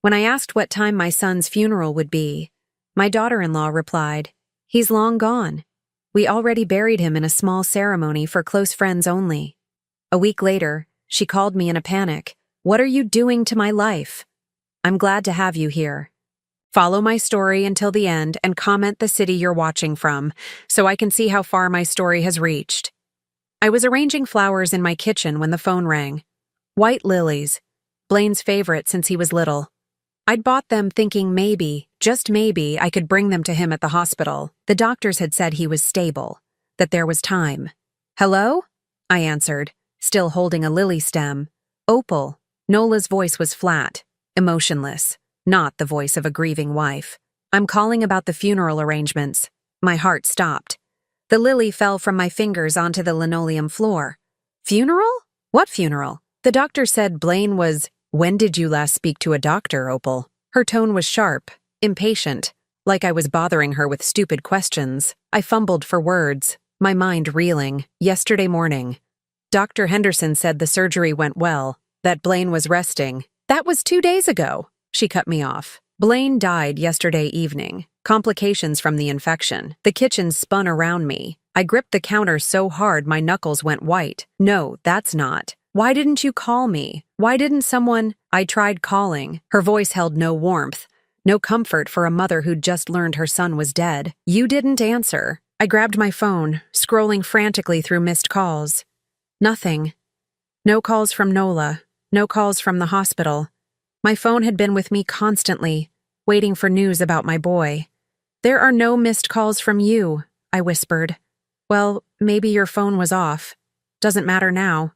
When I asked what time my son's funeral would be, my daughter-in-law replied, "He's long gone. We already buried him in a small ceremony for close friends only." A week later, she called me in a panic. "What are you doing to my life?" "I'm glad to have you here. Follow my story until the end and comment the city you're watching from, so I can see how far my story has reached." I was arranging flowers in my kitchen when the phone rang. White lilies, Blaine's favorite since he was little. I'd bought them thinking maybe, just maybe, I could bring them to him at the hospital. The doctors had said he was stable, that there was time. "Hello?" I answered, still holding a lily stem. "Opal." Nola's voice was flat, emotionless, not the voice of a grieving wife. "I'm calling about the funeral arrangements." My heart stopped. The lily fell from my fingers onto the linoleum floor. "Funeral? What funeral?" The doctor said Blaine was... "When did you last speak to a doctor, Opal?" Her tone was sharp, impatient, like I was bothering her with stupid questions. I fumbled for words, my mind reeling. "Yesterday morning. Dr. Henderson said the surgery went well, that Blaine was resting." "That was 2 days ago," she cut me off. "Blaine died yesterday evening. Complications from the infection." The kitchen spun around me. I gripped the counter so hard my knuckles went white. "No, that's not. Why didn't you call me? Why didn't someone—" I tried calling. Her voice held no warmth, no comfort for a mother who'd just learned her son was dead. "You didn't answer." I grabbed my phone, scrolling frantically through missed calls. Nothing. No calls from Nola, no calls from the hospital. My phone had been with me constantly, waiting for news about my boy. "There are no missed calls from you," I whispered. "Well, maybe your phone was off. Doesn't matter now."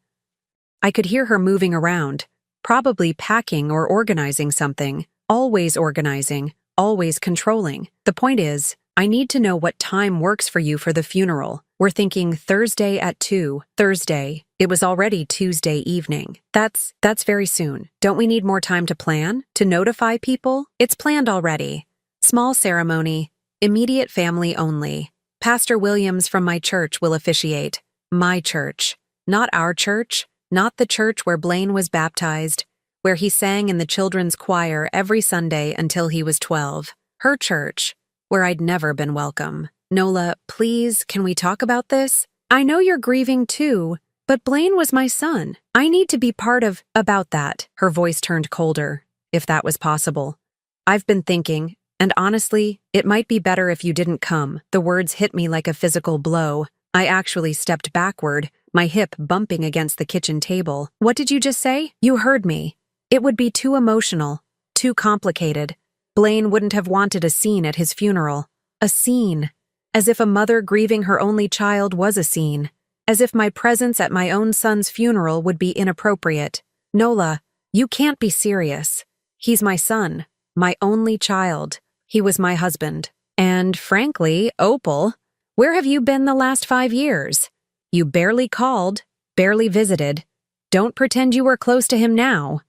I could hear her moving around, probably packing or organizing something, always organizing, always controlling. "The point is, I need to know what time works for you for the funeral. We're thinking Thursday at 2. Thursday. It was already Tuesday evening. That's very soon. Don't we need more time to plan? To notify people?" "It's planned already. Small ceremony, immediate family only. Pastor Williams from my church will officiate." My church. Not our church. Not the church where Blaine was baptized, where he sang in the children's choir every Sunday until he was 12. Her church, where I'd never been welcome. "Nola, please, can we talk about this? I know you're grieving too, but Blaine was my son. I need to be part of..." "About that." Her voice turned colder, if that was possible. "I've been thinking, and honestly, it might be better if you didn't come." The words hit me like a physical blow. I actually stepped backward, my hip bumping against the kitchen table. "What did you just say?" "You heard me. It would be too emotional, too complicated. Blaine wouldn't have wanted a scene at his funeral. A scene. As if a mother grieving her only child was a scene. As if my presence at my own son's funeral would be inappropriate. Nola, you can't be serious. He's my son, my only child. He was my husband. And frankly, Opal, where have you been the last 5 years? You barely called, barely visited. Don't pretend you were close to him now."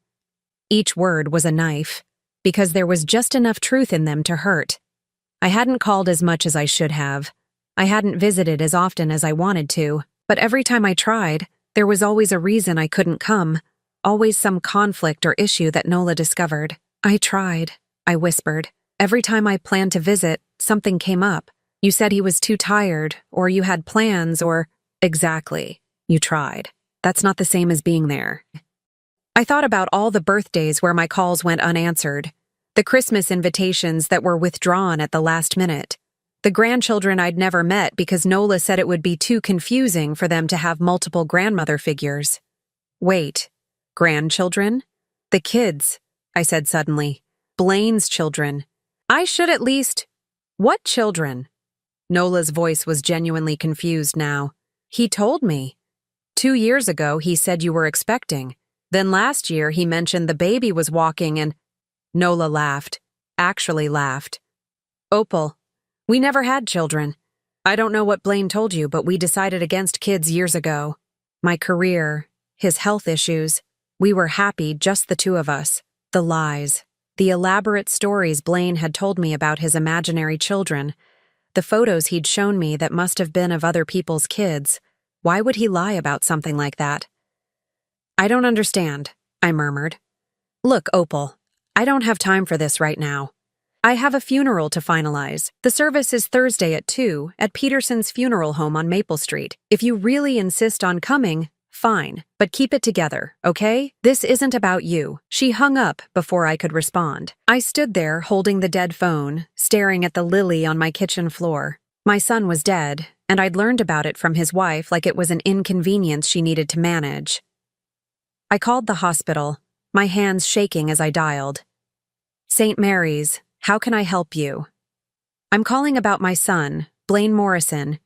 Each word was a knife, because there was just enough truth in them to hurt. I hadn't called as much as I should have. I hadn't visited as often as I wanted to, but every time I tried, there was always a reason I couldn't come, always some conflict or issue that Nola discovered. "I tried," I whispered. "Every time I planned to visit, something came up. You said he was too tired, or you had plans, or..." "Exactly. You tried. That's not the same as being there." I thought about all the birthdays where my calls went unanswered, the Christmas invitations that were withdrawn at the last minute, the grandchildren I'd never met because Nola said it would be too confusing for them to have multiple grandmother figures. "Wait, grandchildren? The kids," I said suddenly. "Blaine's children. I should at least..." "What children?" Nola's voice was genuinely confused now. "He told me. 2 years ago he said you were expecting. Then last year he mentioned the baby was walking and..." Nola laughed. Actually laughed. "Opal, we never had children. I don't know what Blaine told you, but we decided against kids years ago. My career, his health issues. We were happy, just the two of us. The lies. The elaborate stories Blaine had told me about his imaginary children. The photos he'd shown me that must have been of other people's kids. Why would he lie about something like that?" "I don't understand," I murmured. "Look, Opal, I don't have time for this right now. I have a funeral to finalize. The service is Thursday at 2 at Peterson's funeral home on Maple Street. If you really insist on coming, fine, but keep it together, okay? This isn't about you. She hung up before I could respond. I stood there holding the dead phone, staring at the lily on my kitchen floor. My son was dead, and I'd learned about it from his wife like it was an inconvenience she needed to manage. I called the hospital, my hands shaking as I dialed. St. Mary's, how can I help you? I'm calling about my son, Blaine Morrison.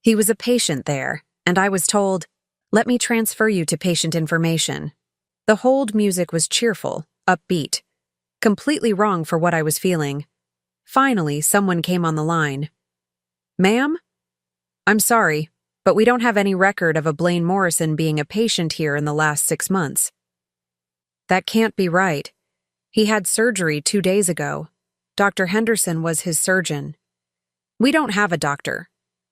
He was a patient there, and I was told, let me transfer you to patient information. The hold music was cheerful, upbeat, completely wrong for what I was feeling. Finally, someone came on the line. Ma'am? I'm sorry, but we don't have any record of a Blaine Morrison being a patient here in the last 6 months. That can't be right. He had surgery 2 days ago. Dr. Henderson was his surgeon. We don't have a doctor.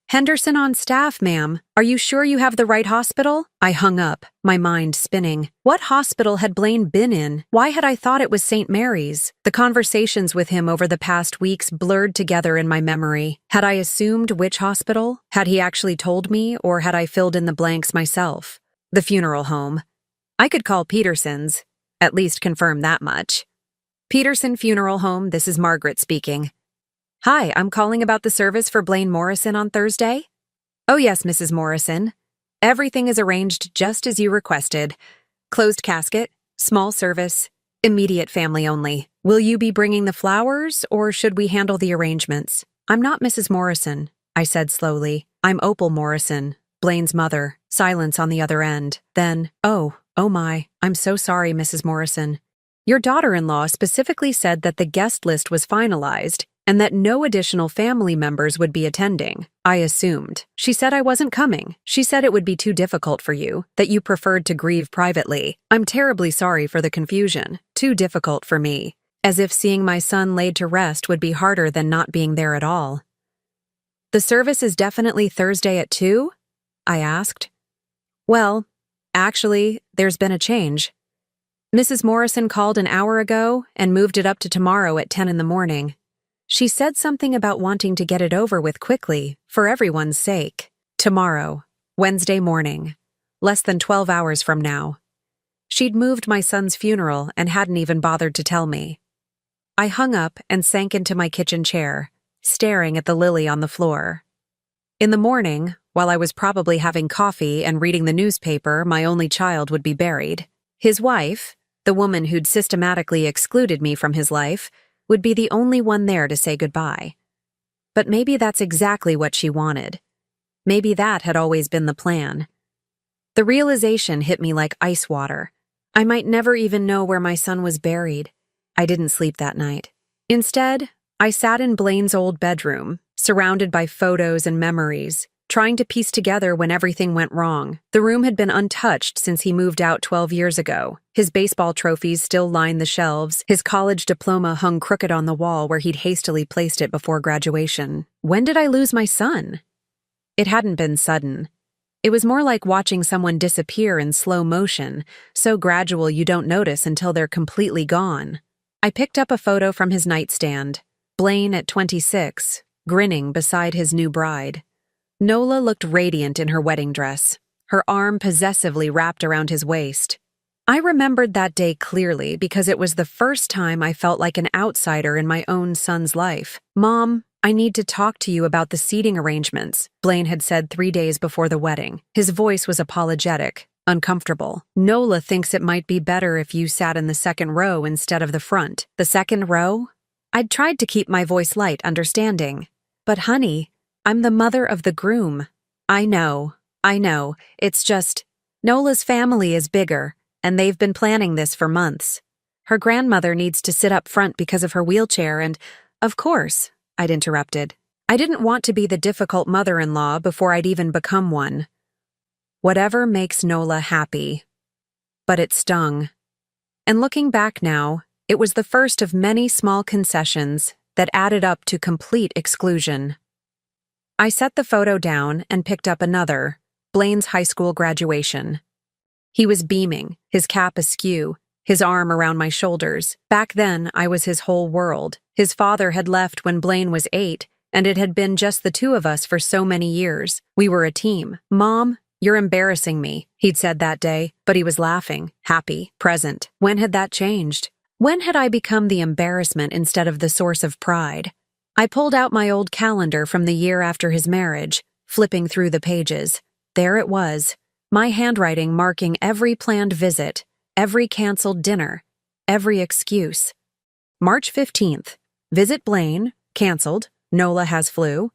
Henderson on staff, ma'am. Are you sure you have the right hospital? I hung up, my mind spinning. What hospital had Blaine been in? Why had I thought it was St. Mary's? The conversations with him over the past weeks blurred together in my memory. Had I assumed which hospital? Had he actually told me, or had I filled in the blanks myself? The funeral home. I could call Peterson's, at least confirm that much. Peterson Funeral Home, this is Margaret speaking. Hi, I'm calling about the service for Blaine Morrison on Thursday. Oh yes, Mrs. Morrison. Everything is arranged just as you requested. Closed casket, small service, immediate family only. Will you be bringing the flowers, or should we handle the arrangements? I'm not Mrs. Morrison, I said slowly. I'm Opal Morrison, Blaine's mother. Silence on the other end. Then, oh my, I'm so sorry, Mrs. Morrison. Your daughter-in-law specifically said that the guest list was finalized and that no additional family members would be attending. I assumed. She said I wasn't coming. She said it would be too difficult for you, that you preferred to grieve privately. I'm terribly sorry for the confusion. Too difficult for me. As if seeing my son laid to rest would be harder than not being there at all. The service is definitely Thursday at 2? I asked. Well, actually, there's been a change. Mrs. Morrison called an hour ago and moved it up to tomorrow at 10 in the morning. She said something about wanting to get it over with quickly, for everyone's sake. Tomorrow, Wednesday morning, less than 12 hours from now. She'd moved my son's funeral and hadn't even bothered to tell me. I hung up and sank into my kitchen chair, staring at the lily on the floor. In the morning, while I was probably having coffee and reading the newspaper, my only child would be buried. His wife, the woman who'd systematically excluded me from his life, would be the only one there to say goodbye. But maybe that's exactly what she wanted. Maybe that had always been the plan. The realization hit me like ice water. I might never even know where my son was buried. I didn't sleep that night. Instead, I sat in Blaine's old bedroom, surrounded by photos and memories, trying to piece together when everything went wrong. The room had been untouched since he moved out 12 years ago. His baseball trophies still lined the shelves. His college diploma hung crooked on the wall where he'd hastily placed it before graduation. When did I lose my son? It hadn't been sudden. It was more like watching someone disappear in slow motion, so gradual you don't notice until they're completely gone. I picked up a photo from his nightstand. Blaine at 26, grinning beside his new bride. Nola looked radiant in her wedding dress, her arm possessively wrapped around his waist. I remembered that day clearly because it was the first time I felt like an outsider in my own son's life. Mom, I need to talk to you about the seating arrangements, Blaine had said 3 days before the wedding. His voice was apologetic, uncomfortable. Nola thinks it might be better if you sat in the second row instead of the front. The second row? I'd tried to keep my voice light, understanding. But honey, I'm the mother of the groom. I know. It's just, Nola's family is bigger, and they've been planning this for months. Her grandmother needs to sit up front because of her wheelchair and, of course, I'd interrupted. I didn't want to be the difficult mother-in-law before I'd even become one. Whatever makes Nola happy. But it stung. And looking back now, it was the first of many small concessions that added up to complete exclusion. I set the photo down and picked up another, Blaine's high school graduation. He was beaming, his cap askew, his arm around my shoulders. Back then, I was his whole world. His father had left when Blaine was 8, and it had been just the two of us for so many years. We were a team. "Mom, you're embarrassing me," he'd said that day, but he was laughing, happy, present. When had that changed? When had I become the embarrassment instead of the source of pride? I pulled out my old calendar from the year after his marriage, flipping through the pages. There it was, my handwriting marking every planned visit, every canceled dinner, every excuse. March 15th, visit Blaine, canceled, Nola has flu.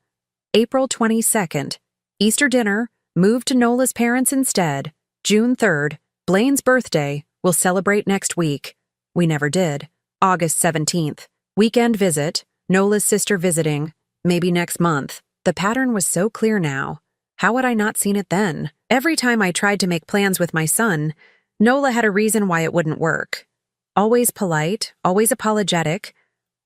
April 22nd, Easter dinner, moved to Nola's parents instead. June 3rd, Blaine's birthday, we'll celebrate next week. We never did. August 17th, weekend visit, Nola's sister visiting, maybe next month. The pattern was so clear now. How had I not seen it then? Every time I tried to make plans with my son, Nola had a reason why it wouldn't work. Always polite, always apologetic,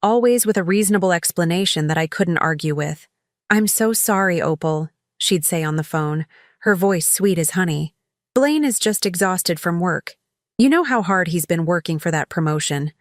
always with a reasonable explanation that I couldn't argue with. "I'm so sorry, Opal," she'd say on the phone, her voice sweet as honey. "Blaine is just exhausted from work. You know how hard he's been working for that promotion.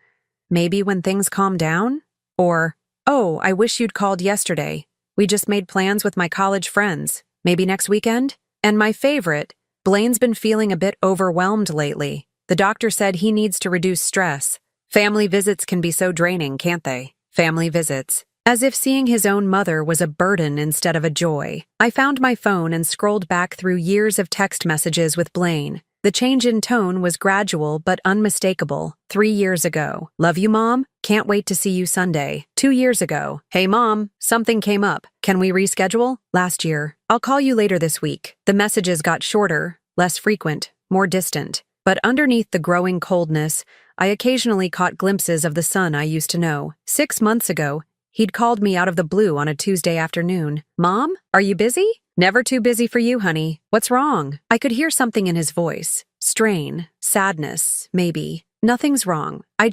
Maybe when things calm down?" Or, "Oh, I wish you'd called yesterday. We just made plans with my college friends. Maybe next weekend?" And my favorite, "Blaine's been feeling a bit overwhelmed lately. The doctor said he needs to reduce stress. Family visits can be so draining, can't they? Family visits." As if seeing his own mother was a burden instead of a joy. I found my phone and scrolled back through years of text messages with Blaine. The change in tone was gradual but unmistakable. 3 years ago, "Love you, Mom. Can't wait to see you Sunday." 2 years ago, "Hey, Mom, something came up. Can we reschedule?" Last year, "I'll call you later this week." The messages got shorter, less frequent, more distant. But underneath the growing coldness, I occasionally caught glimpses of the son I used to know. 6 months ago, he'd called me out of the blue on a Tuesday afternoon. "Mom, are you busy?" "Never too busy for you, honey. What's wrong?" I could hear something in his voice. Strain, sadness, maybe. "Nothing's wrong. I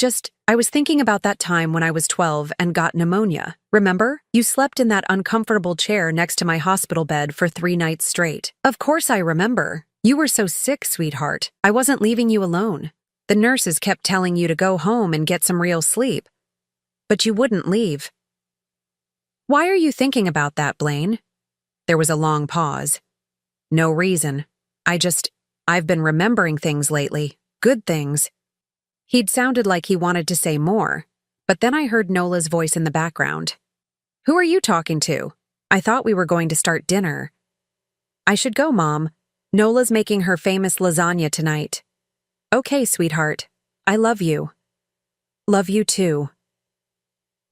was thinking about that time when I was 12 and got pneumonia. Remember? You slept in that uncomfortable chair next to my hospital bed for 3 nights straight." "Of course I remember. You were so sick, sweetheart. I wasn't leaving you alone. The nurses kept telling you to go home and get some real sleep. But you wouldn't leave." "Why are you thinking about that, Blaine?" There was a long pause. "No reason. I've been remembering things lately. Good things." He'd sounded like he wanted to say more, but then I heard Nola's voice in the background. "Who are you talking to? I thought we were going to start dinner." "I should go, Mom. Nola's making her famous lasagna tonight." "Okay, sweetheart. I love you." "Love you too."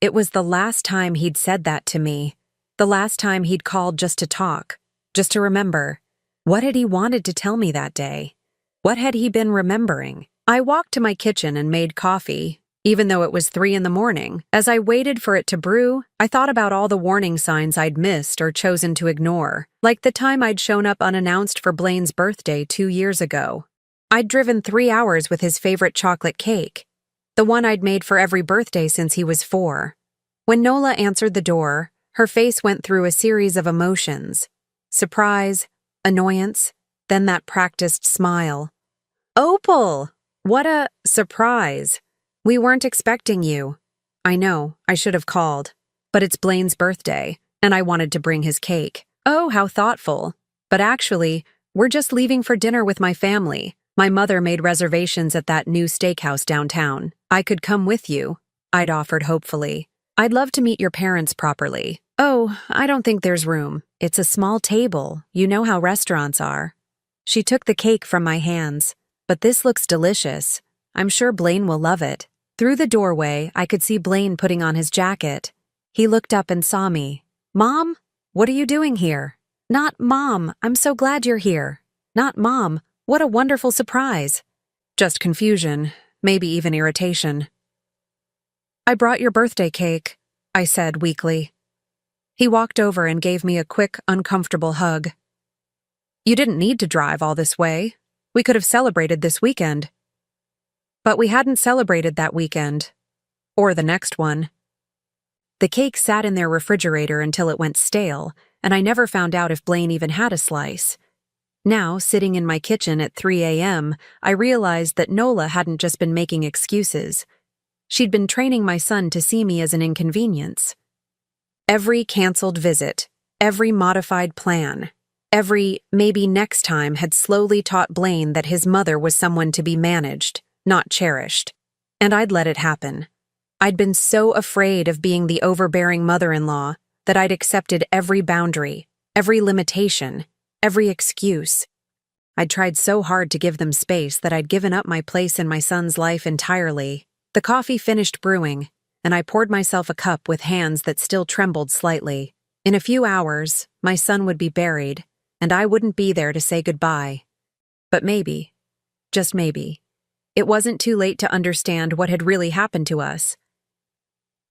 It was the last time he'd said that to me. The last time he'd called just to talk, just to remember. What had he wanted to tell me that day? What had he been remembering? I walked to my kitchen and made coffee, even though it was 3 in the morning. As I waited for it to brew, I thought about all the warning signs I'd missed or chosen to ignore, like the time I'd shown up unannounced for Blaine's birthday 2 years ago. I'd driven 3 hours with his favorite chocolate cake, the one I'd made for every birthday since he was 4. When Nola answered the door, her face went through a series of emotions. Surprise, annoyance, then that practiced smile. "Opal! What a surprise. We weren't expecting you." "I know, I should have called. But it's Blaine's birthday, and I wanted to bring his cake." "Oh, how thoughtful. But actually, we're just leaving for dinner with my family. My mother made reservations at that new steakhouse downtown. I could come with you," I'd offered hopefully. "I'd love to meet your parents properly." "Oh, I don't think there's room. It's a small table. You know how restaurants are." She took the cake from my hands. "But this looks delicious. I'm sure Blaine will love it." Through the doorway, I could see Blaine putting on his jacket. He looked up and saw me. "Mom, what are you doing here?" "Not Mom, I'm so glad you're here." "Not Mom, what a wonderful surprise." Just confusion, maybe even irritation. "I brought your birthday cake," I said weakly. He walked over and gave me a quick, uncomfortable hug. "You didn't need to drive all this way. We could have celebrated this weekend." But we hadn't celebrated that weekend. Or the next one. The cake sat in their refrigerator until it went stale, and I never found out if Blaine even had a slice. Now, sitting in my kitchen at 3 a.m., I realized that Nola hadn't just been making excuses. She'd been training my son to see me as an inconvenience. Every canceled visit, every modified plan, every maybe next time had slowly taught Blaine that his mother was someone to be managed, not cherished. And I'd let it happen. I'd been so afraid of being the overbearing mother-in-law that I'd accepted every boundary, every limitation, every excuse. I'd tried so hard to give them space that I'd given up my place in my son's life entirely. The coffee finished brewing, and I poured myself a cup with hands that still trembled slightly. In a few hours, my son would be buried, and I wouldn't be there to say goodbye. But maybe, just maybe, it wasn't too late to understand what had really happened to us.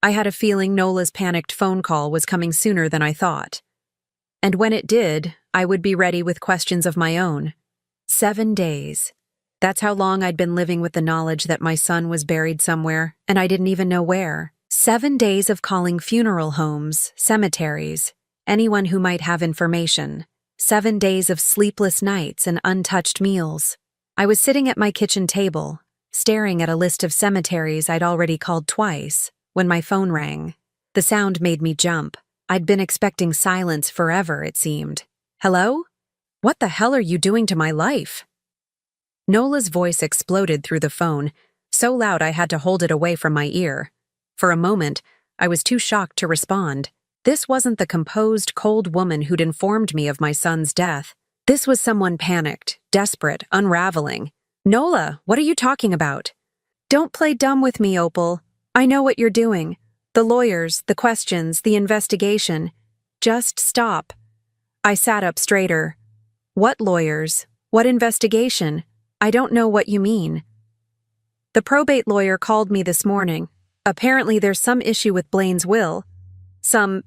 I had a feeling Nola's panicked phone call was coming sooner than I thought. And when it did, I would be ready with questions of my own. 7 days. That's how long I'd been living with the knowledge that my son was buried somewhere, and I didn't even know where. 7 days of calling funeral homes, cemeteries, anyone who might have information. 7 days of sleepless nights and untouched meals. I was sitting at my kitchen table, staring at a list of cemeteries I'd already called twice, when my phone rang. The sound made me jump. I'd been expecting silence forever, it seemed. Hello? What the hell are you doing to my life? Nola's voice exploded through the phone, so loud I had to hold it away from my ear. For a moment, I was too shocked to respond. This wasn't the composed, cold woman who'd informed me of my son's death. This was someone panicked, desperate, unraveling. Nola, what are you talking about? Don't play dumb with me, Opal. I know what you're doing. The lawyers, the questions, the investigation. Just stop. I sat up straighter. What lawyers? What investigation? I don't know what you mean. The probate lawyer called me this morning. Apparently there's some issue with Blaine's will. Some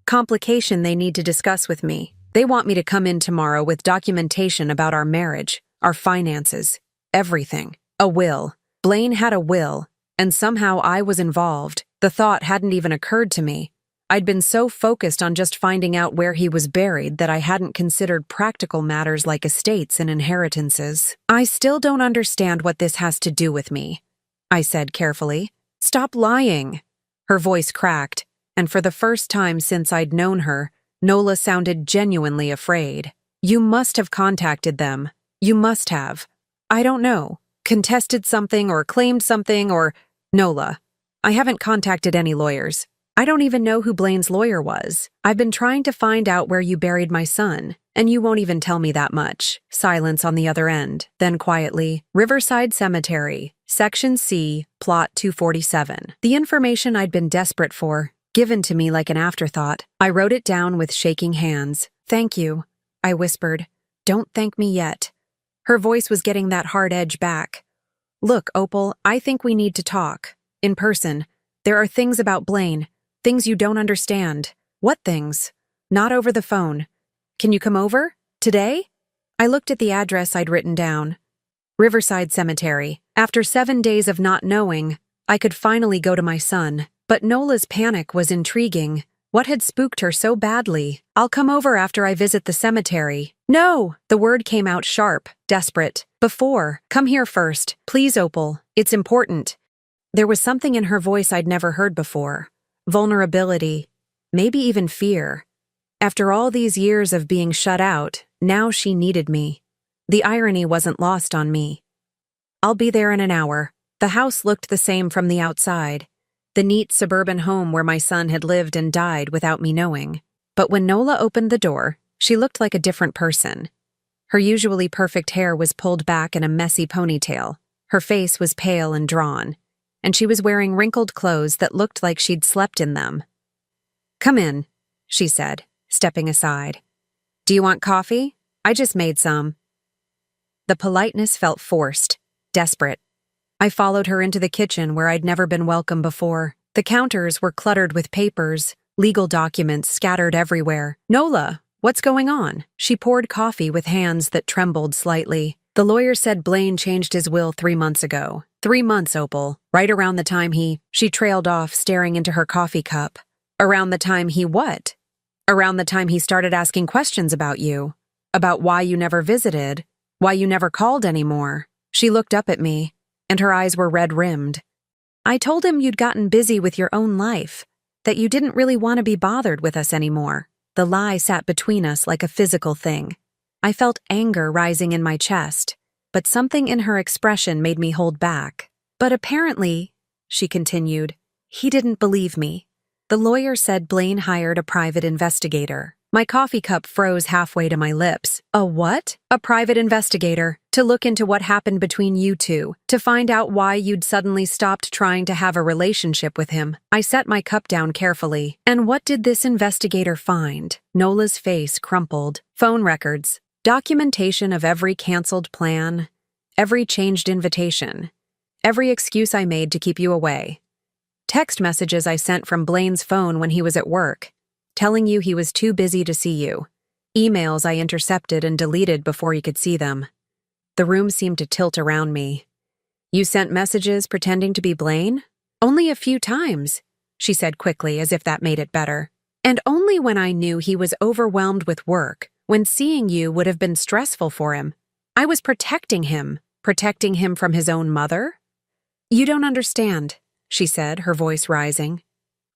complication they need to discuss with me. They want me to come in tomorrow with documentation about our marriage, our finances, everything. A will. Blaine had a will, and somehow I was involved. The thought hadn't even occurred to me. I'd been so focused on just finding out where he was buried that I hadn't considered practical matters like estates and inheritances. I still don't understand what this has to do with me, I said carefully. Stop lying. Her voice cracked, and for the first time since I'd known her, Nola sounded genuinely afraid. You must have contacted them. You must have. I don't know. Contested something or claimed something or… Nola, I haven't contacted any lawyers. I don't even know who Blaine's lawyer was. I've been trying to find out where you buried my son, and you won't even tell me that much. Silence on the other end. Then quietly, Riverside Cemetery, Section C, Plot 247. The information I'd been desperate for, given to me like an afterthought. I wrote it down with shaking hands. Thank you, I whispered. Don't thank me yet. Her voice was getting that hard edge back. Look, Opal, I think we need to talk. In person. There are things about Blaine. Things you don't understand. What things? Not over the phone. Can you come over? Today? I looked at the address I'd written down. Riverside Cemetery. After 7 days of not knowing, I could finally go to my son. But Nola's panic was intriguing. What had spooked her so badly? I'll come over after I visit the cemetery. No! The word came out sharp, desperate. Before. Come here first. Please, Opal. It's important. There was something in her voice I'd never heard before. Vulnerability. Maybe even fear. After all these years of being shut out, now she needed me. The irony wasn't lost on me. I'll be there in an hour. The house looked the same from the outside. The neat suburban home where my son had lived and died without me knowing. But when Nola opened the door, she looked like a different person. Her usually perfect hair was pulled back in a messy ponytail. Her face was pale and drawn, and she was wearing wrinkled clothes that looked like she'd slept in them. Come in, she said, stepping aside. Do you want coffee? I just made some. The politeness felt forced, desperate. I followed her into the kitchen where I'd never been welcome before. The counters were cluttered with papers, legal documents scattered everywhere. Nola, what's going on? She poured coffee with hands that trembled slightly. The lawyer said Blaine changed his will 3 months ago. 3 months, Opal. Right around the time She trailed off, staring into her coffee cup. Around the time he what? Around the time he started asking questions about you. About why you never visited, why you never called anymore. She looked up at me, and her eyes were red-rimmed. I told him you'd gotten busy with your own life, that you didn't really want to be bothered with us anymore. The lie sat between us like a physical thing. I felt anger rising in my chest, but something in her expression made me hold back. But apparently, she continued, he didn't believe me. The lawyer said Blaine hired a private investigator. My coffee cup froze halfway to my lips. A what? A private investigator. To look into what happened between you two. To find out why you'd suddenly stopped trying to have a relationship with him. I set my cup down carefully. And what did this investigator find? Nola's face crumpled. Phone records. Documentation of every canceled plan. Every changed invitation. Every excuse I made to keep you away. Text messages I sent from Blaine's phone when he was at work, telling you he was too busy to see you. Emails I intercepted and deleted before he could see them. The room seemed to tilt around me. You sent messages pretending to be Blaine? Only a few times, she said quickly as if that made it better. And only when I knew he was overwhelmed with work, when seeing you would have been stressful for him. I was protecting him from his own mother? You don't understand, she said, her voice rising.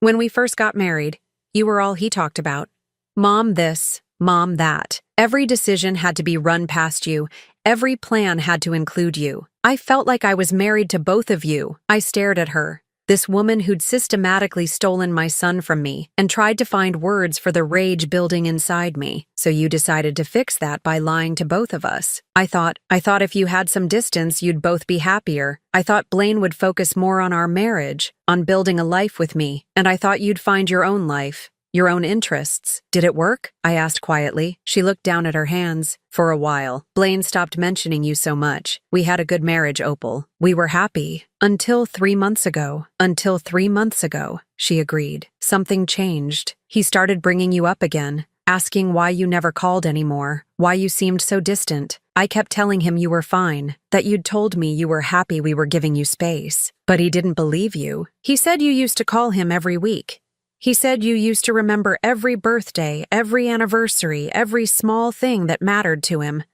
When we first got married, you were all he talked about. Mom this, mom that. Every decision had to be run past you. Every plan had to include you. I felt like I was married to both of you. I stared at her, this woman who'd systematically stolen my son from me and tried to find words for the rage building inside me. So you decided to fix that by lying to both of us. I thought if you had some distance, you'd both be happier. I thought Blaine would focus more on our marriage, on building a life with me, and I thought you'd find your own life. Your own interests. Did it work? I asked quietly. She looked down at her hands. For a while, Blaine stopped mentioning you so much. We had a good marriage, Opal. We were happy. Until 3 months ago. Until 3 months ago, she agreed. Something changed. He started bringing you up again, asking why you never called anymore, why you seemed so distant. I kept telling him you were fine, that you'd told me you were happy we were giving you space. But he didn't believe you. He said you used to call him every week. He said you used to remember every birthday, every anniversary, every small thing that mattered to him.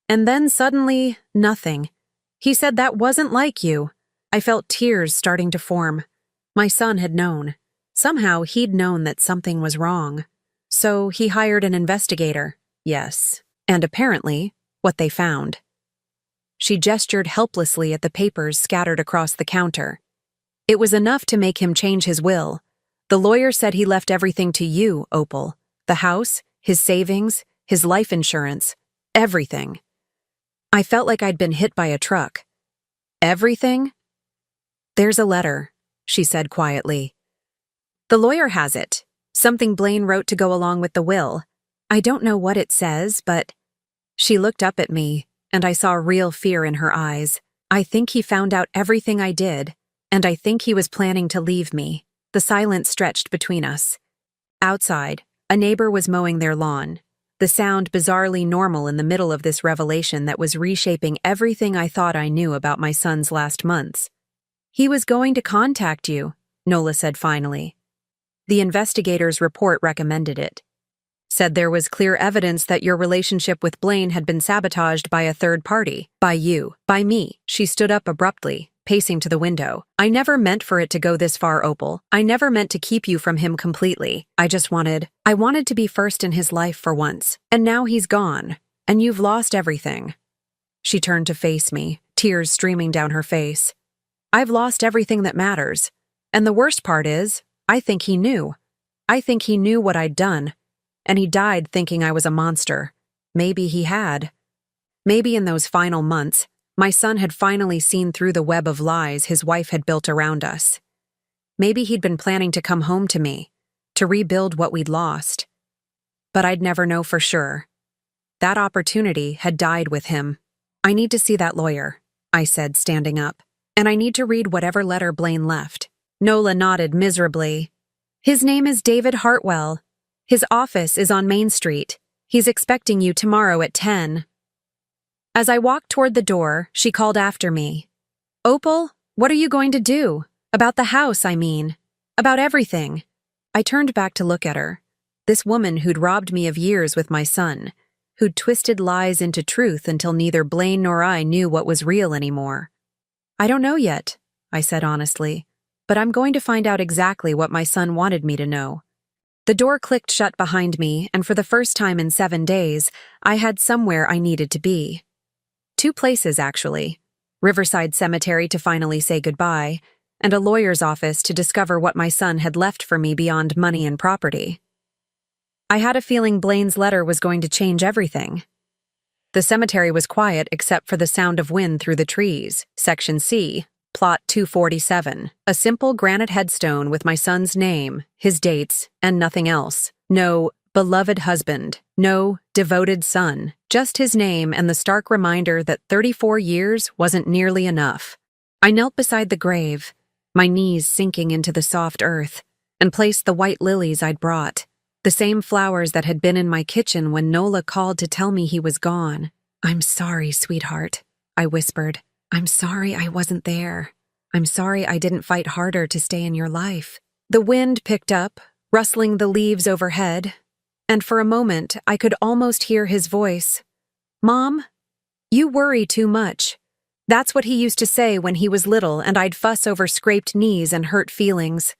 And then suddenly, nothing. He said that wasn't like you. I felt tears starting to form. My son had known. Somehow he'd known that something was wrong. So he hired an investigator. Yes. And apparently, what they found. She gestured helplessly at the papers scattered across the counter. It was enough to make him change his will. The lawyer said he left everything to you, Opal. The house, his savings, his life insurance, everything. I felt like I'd been hit by a truck. Everything? There's a letter, she said quietly. The lawyer has it. Something Blaine wrote to go along with the will. I don't know what it says, but... She looked up at me, and I saw real fear in her eyes. I think he found out everything I did, and I think he was planning to leave me. The silence stretched between us. Outside, a neighbor was mowing their lawn, the sound bizarrely normal in the middle of this revelation that was reshaping everything I thought I knew about my son's last months. He was going to contact you, Nola said finally. The investigator's report recommended it. Said there was clear evidence that your relationship with Blaine had been sabotaged by a third party, by you, by me. She stood up abruptly, pacing to the window. I never meant for it to go this far, Opal. I never meant to keep you from him completely. I wanted to be first in his life for once. And now he's gone. And you've lost everything. She turned to face me, tears streaming down her face. I've lost everything that matters. And the worst part is, I think he knew. I think he knew what I'd done. And he died thinking I was a monster. Maybe he had. Maybe in those final months, my son had finally seen through the web of lies his wife had built around us. Maybe he'd been planning to come home to me, to rebuild what we'd lost. But I'd never know for sure. That opportunity had died with him. I need to see that lawyer, I said, standing up. And I need to read whatever letter Blaine left. Nola nodded miserably. His name is David Hartwell. His office is on Main Street. He's expecting you tomorrow at 10. As I walked toward the door, she called after me. Opal, what are you going to do? About the house, I mean. About everything. I turned back to look at her. This woman who'd robbed me of years with my son, who'd twisted lies into truth until neither Blaine nor I knew what was real anymore. I don't know yet, I said honestly, but I'm going to find out exactly what my son wanted me to know. The door clicked shut behind me, and for the first time in 7 days, I had somewhere I needed to be. 2 places, actually. Riverside Cemetery to finally say goodbye, and a lawyer's office to discover what my son had left for me beyond money and property. I had a feeling Blaine's letter was going to change everything. The cemetery was quiet except for the sound of wind through the trees. Section C, Plot 247. A simple granite headstone with my son's name, his dates, and nothing else. No beloved husband, no devoted son, just his name and the stark reminder that 34 years wasn't nearly enough. I knelt beside the grave, my knees sinking into the soft earth, and placed the white lilies I'd brought. The same flowers that had been in my kitchen when Nola called to tell me he was gone. "I'm sorry, sweetheart," I whispered. "I'm sorry I wasn't there. I'm sorry I didn't fight harder to stay in your life." The wind picked up, rustling the leaves overhead, and for a moment I could almost hear his voice. "Mom, you worry too much." That's what he used to say when he was little and I'd fuss over scraped knees and hurt feelings.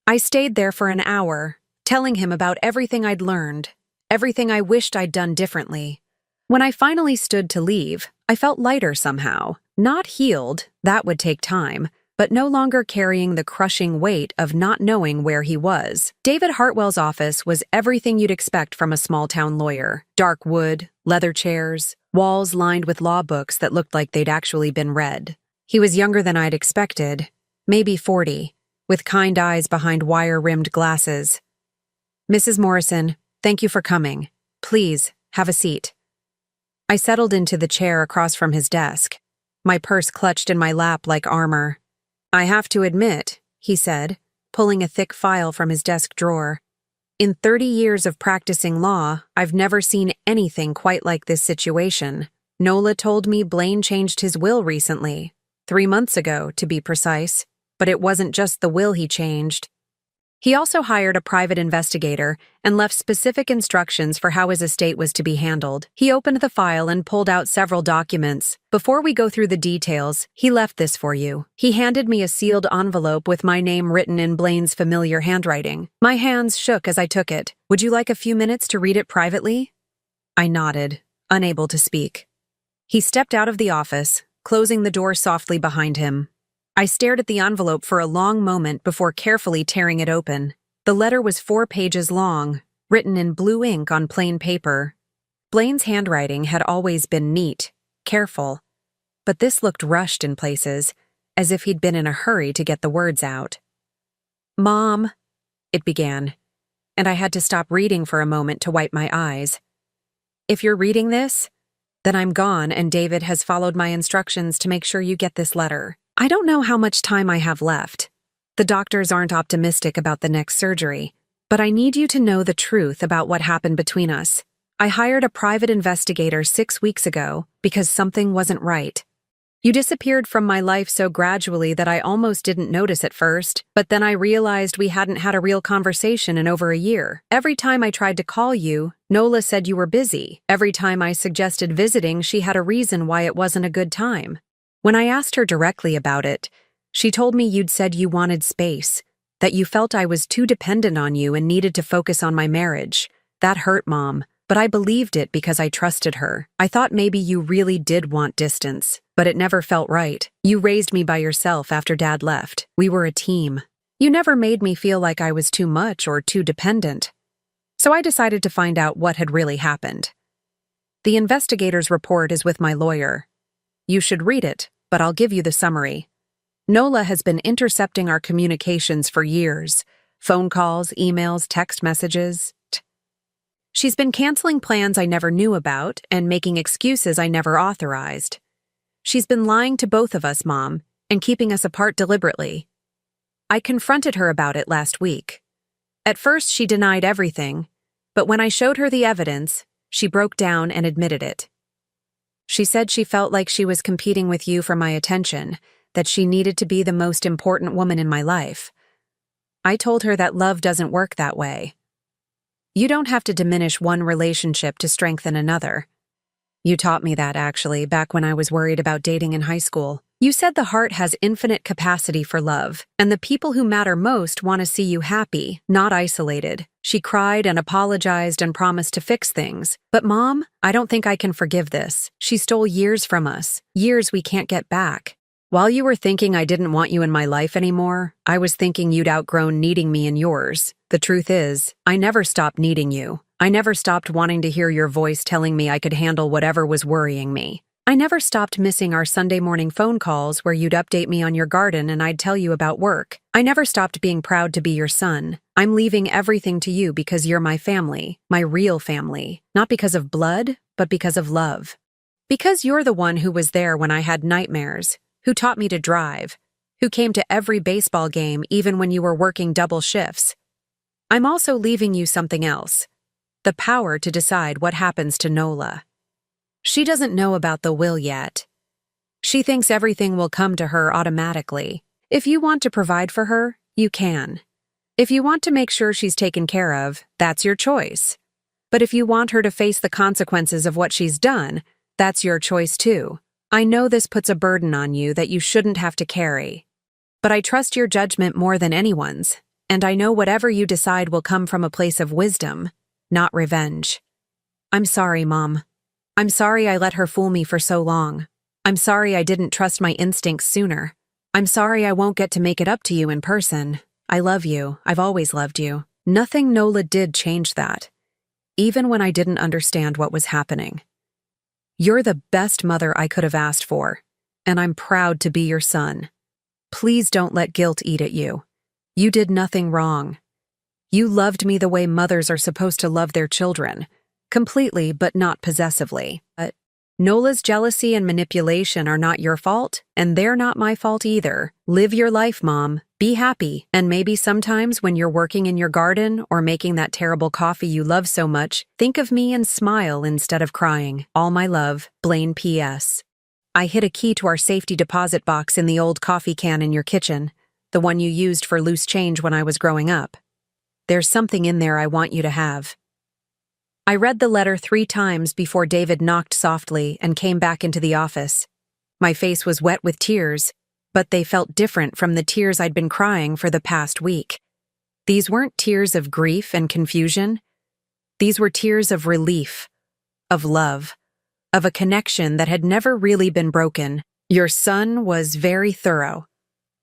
I stayed there for an hour, telling him about everything I'd learned, everything I wished I'd done differently. When I finally stood to leave, I felt lighter somehow. Not healed, that would take time, but no longer carrying the crushing weight of not knowing where he was. David Hartwell's office was everything you'd expect from a small-town lawyer. Dark wood, leather chairs, walls lined with law books that looked like they'd actually been read. He was younger than I'd expected, maybe 40, with kind eyes behind wire-rimmed glasses. "Mrs. Morrison, thank you for coming. Please, have a seat." I settled into the chair across from his desk, my purse clutched in my lap like armor. "I have to admit," he said, pulling a thick file from his desk drawer, "in 30 years of practicing law, I've never seen anything quite like this situation. Nola told me Blaine changed his will recently, 3 months ago, to be precise, but it wasn't just the will he changed. He also hired a private investigator and left specific instructions for how his estate was to be handled. He opened the file and pulled out several documents. Before we go through the details, he left this for you." He handed me a sealed envelope with my name written in Blaine's familiar handwriting. My hands shook as I took it. "Would you like a few minutes to read it privately?" I nodded, unable to speak. He stepped out of the office, closing the door softly behind him. I stared at the envelope for a long moment before carefully tearing it open. The letter was 4 pages long, written in blue ink on plain paper. Blaine's handwriting had always been neat, careful, but this looked rushed in places, as if he'd been in a hurry to get the words out. "Mom," it began, and I had to stop reading for a moment to wipe my eyes. "If you're reading this, then I'm gone and David has followed my instructions to make sure you get this letter. I don't know how much time I have left. The doctors aren't optimistic about the next surgery, but I need you to know the truth about what happened between us. I hired a private investigator 6 weeks ago because something wasn't right. You disappeared from my life so gradually that I almost didn't notice at first, but then I realized we hadn't had a real conversation in over a year. Every time I tried to call you, Nola said you were busy. Every time I suggested visiting, she had a reason why it wasn't a good time. When I asked her directly about it, she told me you'd said you wanted space, that you felt I was too dependent on you and needed to focus on my marriage. That hurt, Mom, but I believed it because I trusted her. I thought maybe you really did want distance, but it never felt right. You raised me by yourself after Dad left. We were a team. You never made me feel like I was too much or too dependent. So I decided to find out what had really happened. The investigator's report is with my lawyer. You should read it, but I'll give you the summary. Nola has been intercepting our communications for years. Phone calls, emails, text messages. She's been canceling plans I never knew about and making excuses I never authorized. She's been lying to both of us, Mom, and keeping us apart deliberately. I confronted her about it last week. At first, she denied everything, but when I showed her the evidence, she broke down and admitted it. She said she felt like she was competing with you for my attention, that she needed to be the most important woman in my life. I told her that love doesn't work that way. You don't have to diminish one relationship to strengthen another. You taught me that, actually, back when I was worried about dating in high school. You said the heart has infinite capacity for love, and the people who matter most want to see you happy, not isolated. She cried and apologized and promised to fix things. But Mom, I don't think I can forgive this. She stole years from us, years we can't get back. While you were thinking I didn't want you in my life anymore, I was thinking you'd outgrown needing me in yours. The truth is, I never stopped needing you. I never stopped wanting to hear your voice telling me I could handle whatever was worrying me. I never stopped missing our Sunday morning phone calls where you'd update me on your garden and I'd tell you about work. I never stopped being proud to be your son. I'm leaving everything to you because you're my family, my real family. Not because of blood, but because of love. Because you're the one who was there when I had nightmares, who taught me to drive, who came to every baseball game even when you were working double shifts. I'm also leaving you something else. The power to decide what happens to Nola. She doesn't know about the will yet. She thinks everything will come to her automatically. If you want to provide for her, you can. If you want to make sure she's taken care of, that's your choice. But if you want her to face the consequences of what she's done, that's your choice too. I know this puts a burden on you that you shouldn't have to carry. But I trust your judgment more than anyone's, and I know whatever you decide will come from a place of wisdom, not revenge. I'm sorry, Mom. I'm sorry I let her fool me for so long. I'm sorry I didn't trust my instincts sooner. I'm sorry I won't get to make it up to you in person. I love you. I've always loved you. Nothing Nola did changed that, even when I didn't understand what was happening. You're the best mother I could have asked for, and I'm proud to be your son. Please don't let guilt eat at you. You did nothing wrong. You loved me the way mothers are supposed to love their children. Completely, but not possessively. But Nola's jealousy and manipulation are not your fault, and they're not my fault either. Live your life, Mom. Be happy, and maybe sometimes when you're working in your garden or making that terrible coffee you love so much, think of me and smile instead of crying. All my love, Blaine P.S. I hid a key to our safety deposit box in the old coffee can in your kitchen, the one you used for loose change when I was growing up. There's something in there I want you to have. I read the letter 3 times before David knocked softly and came back into the office. My face was wet with tears, but they felt different from the tears I'd been crying for the past week. These weren't tears of grief and confusion. These were tears of relief, of love, of a connection that had never really been broken. Your son was very thorough,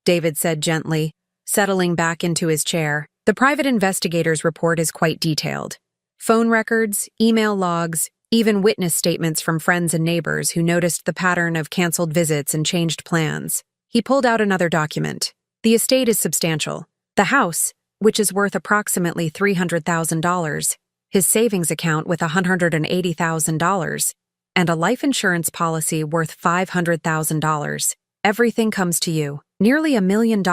David said gently, settling back into his chair. The private investigator's report is quite detailed. Phone records, email logs, even witness statements from friends and neighbors who noticed the pattern of canceled visits and changed plans. He pulled out another document. The estate is substantial. The house, which is worth approximately $300,000, his savings account with $180,000, and a life insurance policy worth $500,000. Everything comes to you. Nearly $1 million.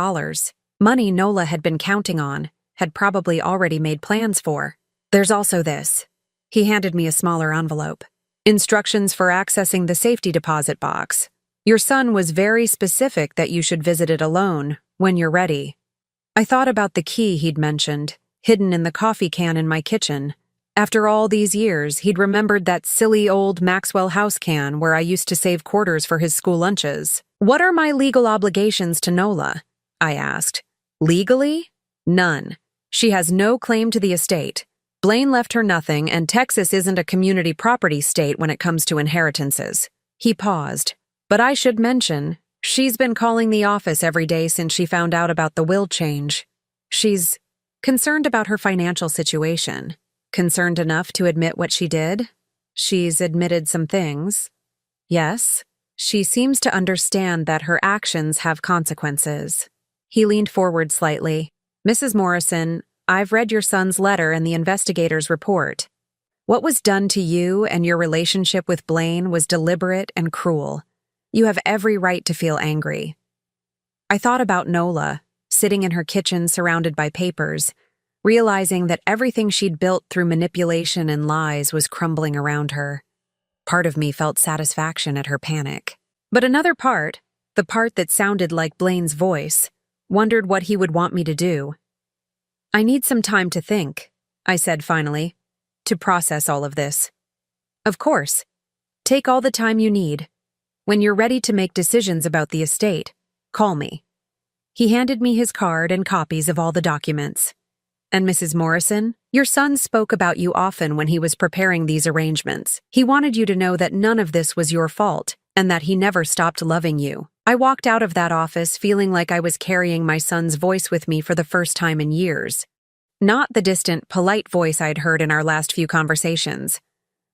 Money Nola had been counting on, had probably already made plans for. There's also this. He handed me a smaller envelope. Instructions for accessing the safety deposit box. Your son was very specific that you should visit it alone, when you're ready. I thought about the key he'd mentioned, hidden in the coffee can in my kitchen. After all these years, he'd remembered that silly old Maxwell House can where I used to save quarters for his school lunches. What are my legal obligations to Nola? I asked. Legally? None. She has no claim to the estate. Blaine left her nothing, and Texas isn't a community property state when it comes to inheritances. He paused. But I should mention, she's been calling the office every day since she found out about the will change. She's concerned about her financial situation. Concerned enough to admit what she did? She's admitted some things. Yes, she seems to understand that her actions have consequences. He leaned forward slightly. Mrs. Morrison, I've read your son's letter and the investigator's report. What was done to you and your relationship with Blaine was deliberate and cruel. You have every right to feel angry. I thought about Nola, sitting in her kitchen surrounded by papers, realizing that everything she'd built through manipulation and lies was crumbling around her. Part of me felt satisfaction at her panic. But another part, the part that sounded like Blaine's voice, wondered what he would want me to do. I need some time to think, I said finally, to process all of this. Of course. Take all the time you need. When you're ready to make decisions about the estate, call me. He handed me his card and copies of all the documents. And Mrs. Morrison, your son spoke about you often when he was preparing these arrangements. He wanted you to know that none of this was your fault and that he never stopped loving you. I walked out of that office feeling like I was carrying my son's voice with me for the first time in years. Not the distant, polite voice I'd heard in our last few conversations,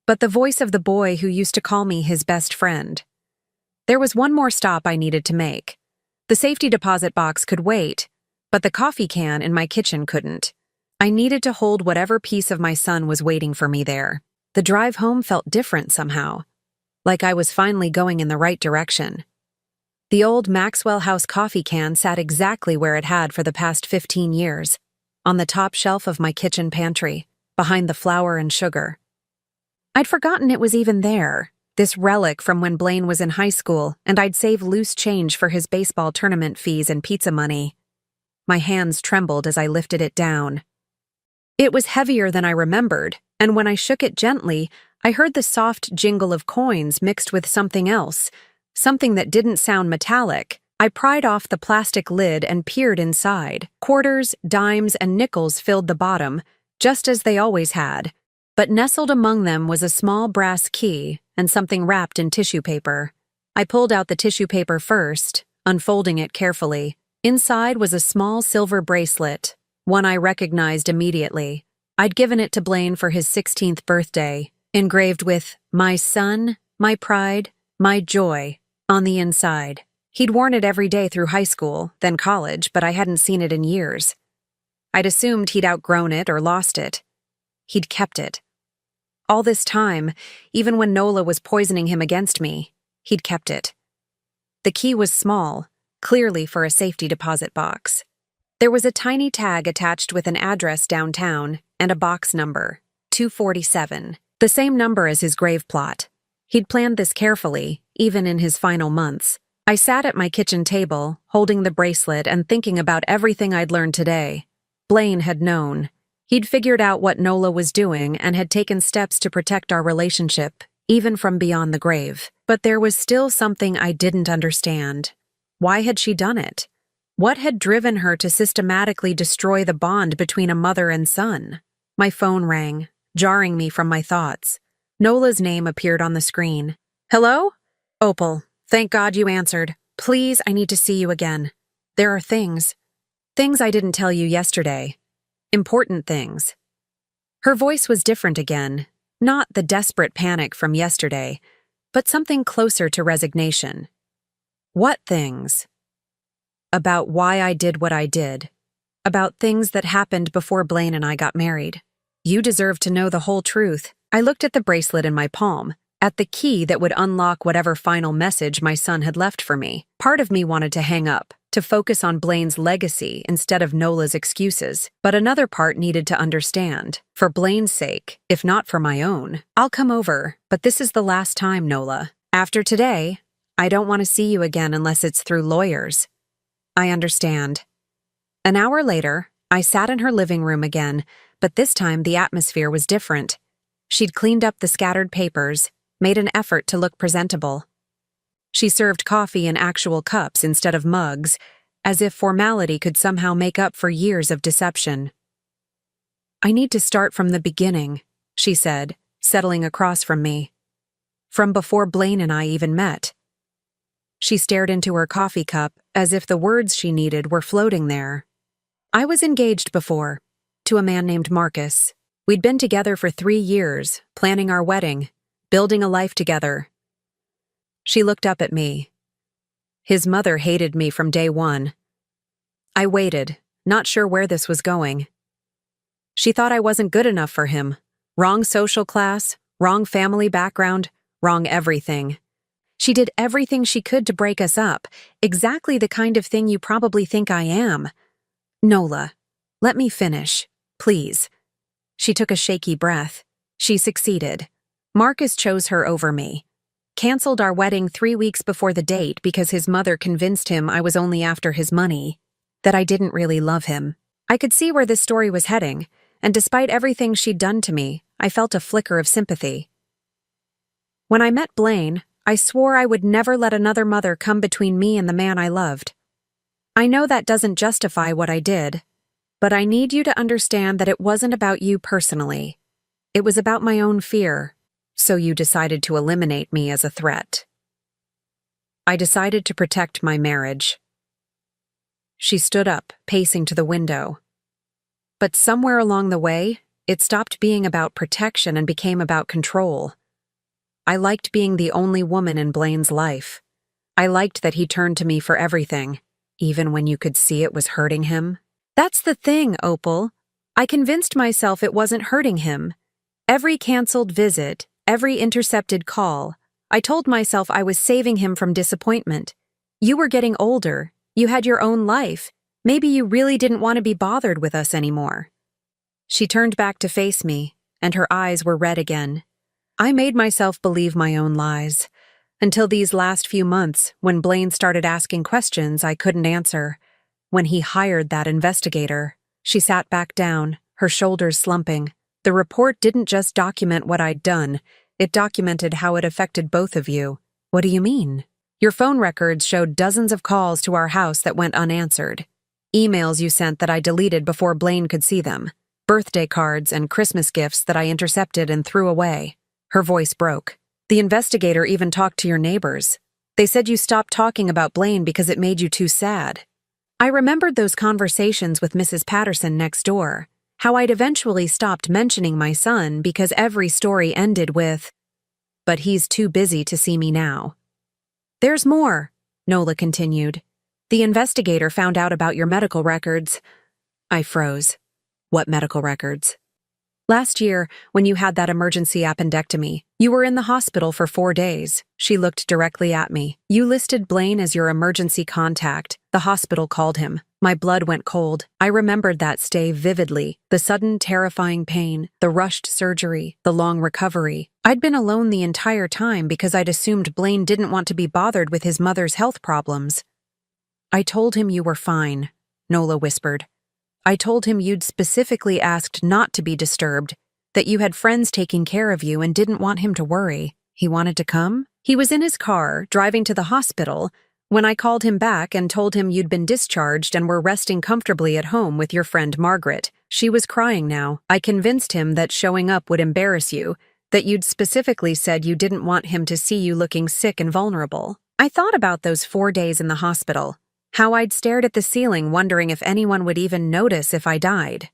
but the voice of the boy who used to call me his best friend. There was one more stop I needed to make. The safety deposit box could wait, but the coffee can in my kitchen couldn't. I needed to hold whatever piece of my son was waiting for me there. The drive home felt different somehow, like I was finally going in the right direction. The old Maxwell House coffee can sat exactly where it had for the past 15 years, on the top shelf of my kitchen pantry, behind the flour and sugar. I'd forgotten it was even there, this relic from when Blaine was in high school and I'd save loose change for his baseball tournament fees and pizza money. My hands trembled as I lifted it down. It was heavier than I remembered, and when I shook it gently, I heard the soft jingle of coins mixed with something else, something that didn't sound metallic. I pried off the plastic lid and peered inside. Quarters, dimes, and nickels filled the bottom, just as they always had, but nestled among them was a small brass key and something wrapped in tissue paper. I pulled out the tissue paper first, unfolding it carefully. Inside was a small silver bracelet, one I recognized immediately. I'd given it to Blaine for his 16th birthday, engraved with "My son, my pride, my joy" on the inside. He'd worn it every day through high school, then college, but I hadn't seen it in years. I'd assumed he'd outgrown it or lost it. He'd kept it. All this time, even when Nola was poisoning him against me, he'd kept it. The key was small, clearly for a safety deposit box. There was a tiny tag attached with an address downtown and a box number, 247, the same number as his grave plot. He'd planned this carefully, even in his final months. I sat at my kitchen table, holding the bracelet and thinking about everything I'd learned today. Blaine had known. He'd figured out what Nola was doing and had taken steps to protect our relationship, even from beyond the grave. But there was still something I didn't understand. Why had she done it? What had driven her to systematically destroy the bond between a mother and son? My phone rang, jarring me from my thoughts. Nola's name appeared on the screen. "Hello? Opal, thank God you answered. Please, I need to see you again. There are things I didn't tell you yesterday. Important things." Her voice was different again, not the desperate panic from yesterday, but something closer to resignation. "What things?" "About why I did what I did. About things that happened before Blaine and I got married. You deserve to know the whole truth." I looked at the bracelet in my palm, at the key that would unlock whatever final message my son had left for me. Part of me wanted to hang up, to focus on Blaine's legacy instead of Nola's excuses, but another part needed to understand. For Blaine's sake, if not for my own. "I'll come over, but this is the last time, Nola. After today, I don't want to see you again unless it's through lawyers." "I understand." An hour later, I sat in her living room again, but this time the atmosphere was different. She'd cleaned up the scattered papers, made an effort to look presentable. She served coffee in actual cups instead of mugs, as if formality could somehow make up for years of deception. "I need to start from the beginning," she said, settling across from me. "From before Blaine and I even met." She stared into her coffee cup as if the words she needed were floating there. "I was engaged before, to a man named Marcus. We'd been together for 3 years, planning our wedding, building a life together." She looked up at me. "His mother hated me from day one." I waited, not sure where this was going. "She thought I wasn't good enough for him. Wrong social class, wrong family background, wrong everything. She did everything she could to break us up, exactly the kind of thing you probably think I am." "Nola, let me finish, please." She took a shaky breath. She succeeded. Marcus chose her over me. Canceled our wedding 3 weeks before the date because his mother convinced him I was only after his money, that I didn't really love him. I could see where this story was heading, and despite everything she'd done to me, I felt a flicker of sympathy. When I met Blaine, I swore I would never let another mother come between me and the man I loved. I know that doesn't justify what I did, but I need you to understand that it wasn't about you personally. It was about my own fear, so you decided to eliminate me as a threat. I decided to protect my marriage. She stood up, pacing to the window. But somewhere along the way, it stopped being about protection and became about control. I liked being the only woman in Blaine's life. I liked that he turned to me for everything, even when you could see it was hurting him. That's the thing, Opal. I convinced myself it wasn't hurting him. Every canceled visit, every intercepted call, I told myself I was saving him from disappointment. You were getting older. You had your own life. Maybe you really didn't want to be bothered with us anymore. She turned back to face me, and her eyes were red again. I made myself believe my own lies, until these last few months when Blaine started asking questions I couldn't answer. When he hired that investigator, she sat back down, her shoulders slumping. The report didn't just document what I'd done, it documented how it affected both of you. What do you mean? Your phone records showed dozens of calls to our house that went unanswered. Emails you sent that I deleted before Blaine could see them. Birthday cards and Christmas gifts that I intercepted and threw away. Her voice broke. The investigator even talked to your neighbors. They said you stopped talking about Blaine because it made you too sad. I remembered those conversations with Mrs. Patterson next door, how I'd eventually stopped mentioning my son because every story ended with, "But he's too busy to see me now." There's more, Nola continued. The investigator found out about your medical records. I froze. What medical records? Last year, when you had that emergency appendectomy, you were in the hospital for 4 days. She looked directly at me. You listed Blaine as your emergency contact. The hospital called him. My blood went cold. I remembered that stay vividly. The sudden, terrifying pain, the rushed surgery, the long recovery. I'd been alone the entire time because I'd assumed Blaine didn't want to be bothered with his mother's health problems. I told him you were fine, Nola whispered. I told him you'd specifically asked not to be disturbed, that you had friends taking care of you and didn't want him to worry. He wanted to come? He was in his car, driving to the hospital, when I called him back and told him you'd been discharged and were resting comfortably at home with your friend Margaret. She was crying now. I convinced him that showing up would embarrass you, that you'd specifically said you didn't want him to see you looking sick and vulnerable. I thought about those 4 days in the hospital. How I'd stared at the ceiling wondering if anyone would even notice if I died.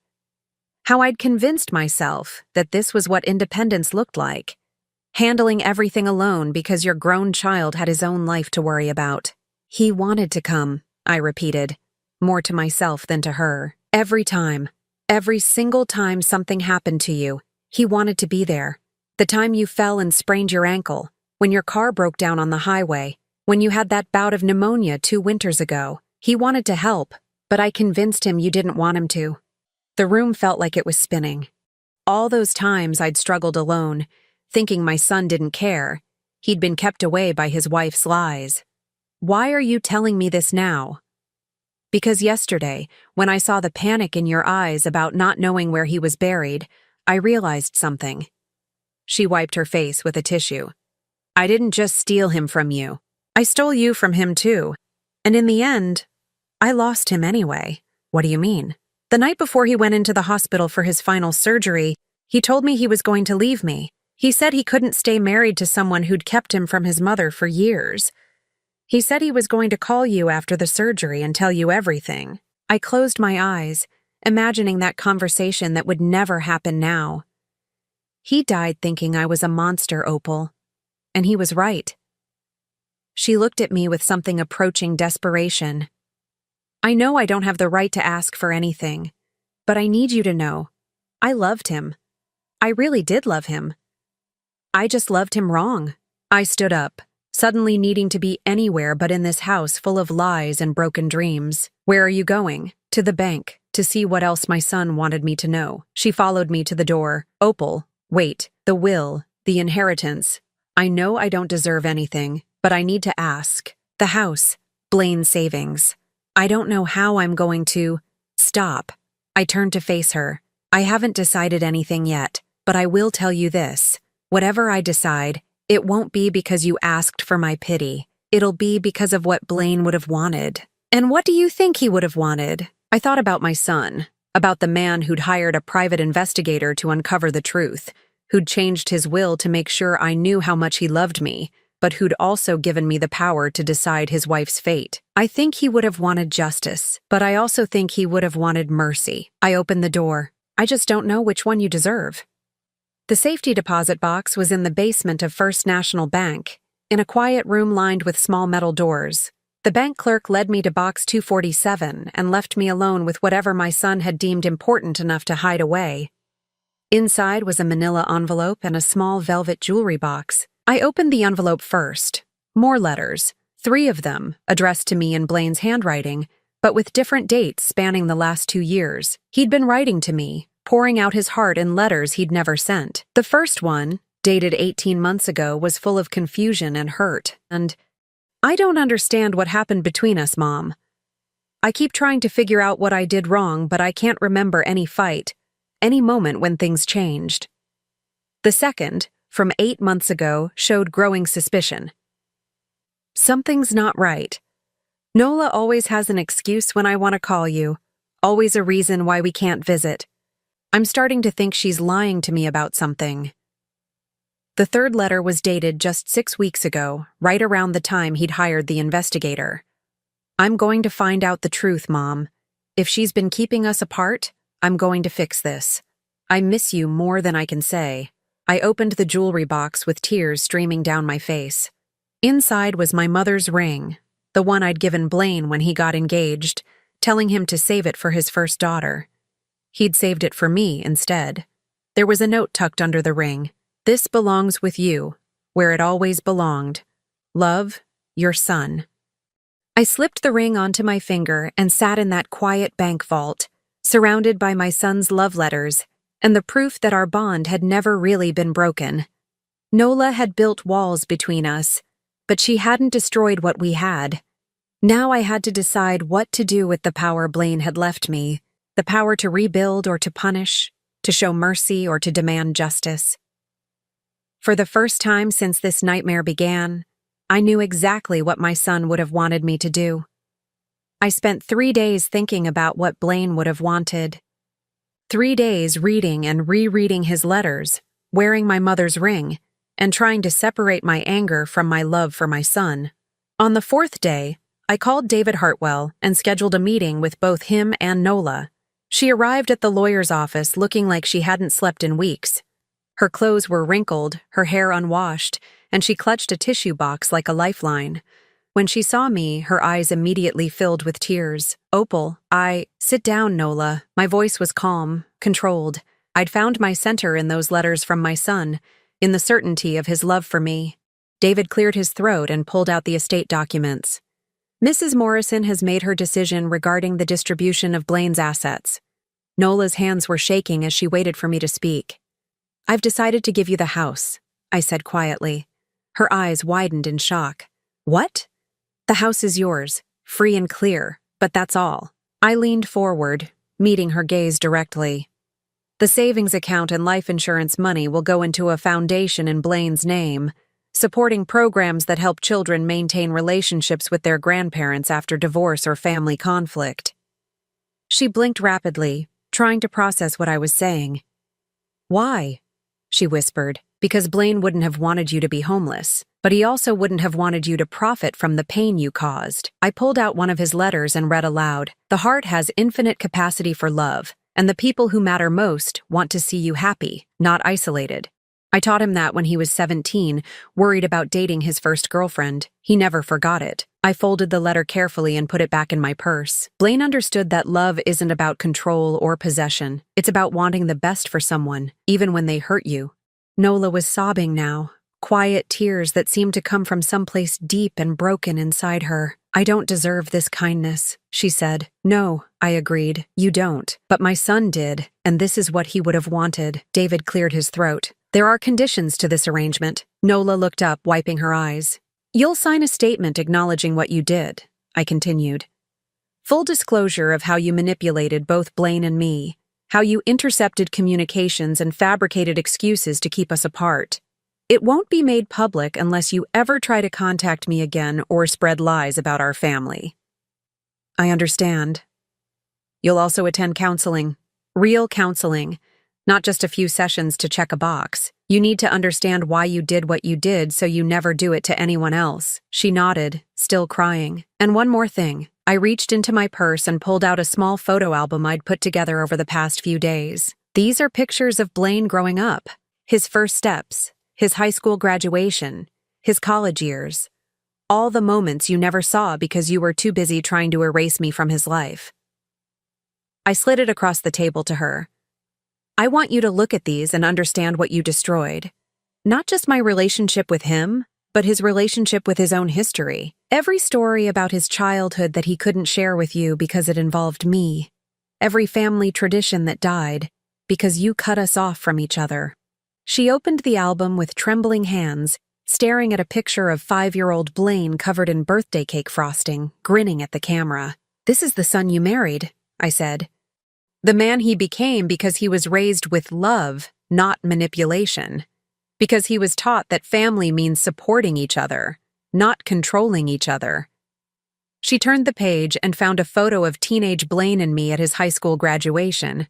How I'd convinced myself that this was what independence looked like. Handling everything alone because your grown child had his own life to worry about. He wanted to come, I repeated, more to myself than to her. Every time, every single time something happened to you, he wanted to be there. The time you fell and sprained your ankle, when your car broke down on the highway, when you had that bout of pneumonia 2 winters ago, he wanted to help, but I convinced him you didn't want him to. The room felt like it was spinning. All those times I'd struggled alone, thinking my son didn't care. He'd been kept away by his wife's lies. Why are you telling me this now? Because yesterday, when I saw the panic in your eyes about not knowing where he was buried, I realized something. She wiped her face with a tissue. I didn't just steal him from you. I stole you from him too. And in the end, I lost him anyway. What do you mean? The night before he went into the hospital for his final surgery, he told me he was going to leave me. He said he couldn't stay married to someone who'd kept him from his mother for years. He said he was going to call you after the surgery and tell you everything. I closed my eyes, imagining that conversation that would never happen now. He died thinking I was a monster, Opal. And he was right. She looked at me with something approaching desperation. I know I don't have the right to ask for anything, but I need you to know. I loved him. I really did love him. I just loved him wrong. I stood up, suddenly needing to be anywhere but in this house full of lies and broken dreams. Where are you going? To the bank, to see what else my son wanted me to know. She followed me to the door. Opal, wait, the will, the inheritance. I know I don't deserve anything, but I need to ask. The house, Blaine's savings. I don't know how I'm going to... Stop. I turned to face her. I haven't decided anything yet, but I will tell you this. Whatever I decide, it won't be because you asked for my pity. It'll be because of what Blaine would have wanted. And what do you think he would have wanted? I thought about my son, about the man who'd hired a private investigator to uncover the truth, who'd changed his will to make sure I knew how much he loved me, but who'd also given me the power to decide his wife's fate. I think he would have wanted justice, but I also think he would have wanted mercy. I opened the door. I just don't know which one you deserve. The safety deposit box was in the basement of First National Bank, in a quiet room lined with small metal doors. The bank clerk led me to box 247 and left me alone with whatever my son had deemed important enough to hide away. Inside was a manila envelope and a small velvet jewelry box. I opened the envelope first. More letters, 3 of them, addressed to me in Blaine's handwriting, but with different dates spanning the last 2 years. He'd been writing to me, pouring out his heart in letters he'd never sent. The first one, dated 18 months ago, was full of confusion and hurt, and I don't understand what happened between us, Mom. I keep trying to figure out what I did wrong, but I can't remember any fight, any moment when things changed. The second, from 8 months ago, showed growing suspicion. Something's not right. Nola always has an excuse when I want to call you, always a reason why we can't visit. I'm starting to think she's lying to me about something. The third letter was dated just 6 weeks ago, right around the time he'd hired the investigator. I'm going to find out the truth, Mom. If she's been keeping us apart, I'm going to fix this. I miss you more than I can say. I opened the jewelry box with tears streaming down my face. Inside was my mother's ring, the one I'd given Blaine when he got engaged, telling him to save it for his first daughter. He'd saved it for me instead. There was a note tucked under the ring. This belongs with you, where it always belonged. Love, your son. I slipped the ring onto my finger and sat in that quiet bank vault, surrounded by my son's love letters and the proof that our bond had never really been broken. Nola had built walls between us, but she hadn't destroyed what we had. Now I had to decide what to do with the power Blaine had left me, the power to rebuild or to punish, to show mercy or to demand justice. For the first time since this nightmare began, I knew exactly what my son would have wanted me to do. I spent 3 days thinking about what Blaine would have wanted. 3 days reading and rereading his letters, wearing my mother's ring, and trying to separate my anger from my love for my son. On the 4th day, I called David Hartwell and scheduled a meeting with both him and Nola. She arrived at the lawyer's office looking like she hadn't slept in weeks. Her clothes were wrinkled, her hair unwashed, and she clutched a tissue box like a lifeline. When she saw me, her eyes immediately filled with tears. Opal, sit down, Nola. My voice was calm, controlled. I'd found my center in those letters from my son, in the certainty of his love for me. David cleared his throat and pulled out the estate documents. Mrs. Morrison has made her decision regarding the distribution of Blaine's assets. Nola's hands were shaking as she waited for me to speak. I've decided to give you the house, I said quietly. Her eyes widened in shock. What? The house is yours, free and clear, but that's all. I leaned forward, meeting her gaze directly. The savings account and life insurance money will go into a foundation in Blaine's name, supporting programs that help children maintain relationships with their grandparents after divorce or family conflict. She blinked rapidly, trying to process what I was saying. Why? She whispered. Because Blaine wouldn't have wanted you to be homeless, but he also wouldn't have wanted you to profit from the pain you caused. I pulled out one of his letters and read aloud. The heart has infinite capacity for love, and the people who matter most want to see you happy, not isolated. I taught him that when he was 17, worried about dating his first girlfriend. He never forgot it. I folded the letter carefully and put it back in my purse. Blaine understood that love isn't about control or possession. It's about wanting the best for someone, even when they hurt you. Nola was sobbing now, quiet tears that seemed to come from someplace deep and broken inside her. I don't deserve this kindness, she said. No, I agreed. You don't. But my son did, and this is what he would have wanted. David cleared his throat. There are conditions to this arrangement. Nola looked up, wiping her eyes. You'll sign a statement acknowledging what you did, I continued. Full disclosure of how you manipulated both Blaine and me. how you intercepted communications and fabricated excuses to keep us apart. It won't be made public unless you ever try to contact me again or spread lies about our family. I understand. You'll also attend counseling. Real counseling. Not just a few sessions to check a box. You need to understand why you did what you did so you never do it to anyone else. She nodded, still crying. And one more thing. I reached into my purse and pulled out a small photo album I'd put together over the past few days. These are pictures of Blaine growing up. His first steps, his high school graduation, his college years. All the moments you never saw because you were too busy trying to erase me from his life. I slid it across the table to her. I want you to look at these and understand what you destroyed. Not just my relationship with him, but his relationship with his own history. Every story about his childhood that he couldn't share with you because it involved me. Every family tradition that died because you cut us off from each other. She opened the album with trembling hands, staring at a picture of 5-year-old Blaine covered in birthday cake frosting, grinning at the camera. "This is the son you married," I said. "The man he became because he was raised with love, not manipulation. Because he was taught that family means supporting each other, not controlling each other." She turned the page and found a photo of teenage Blaine and me at his high school graduation,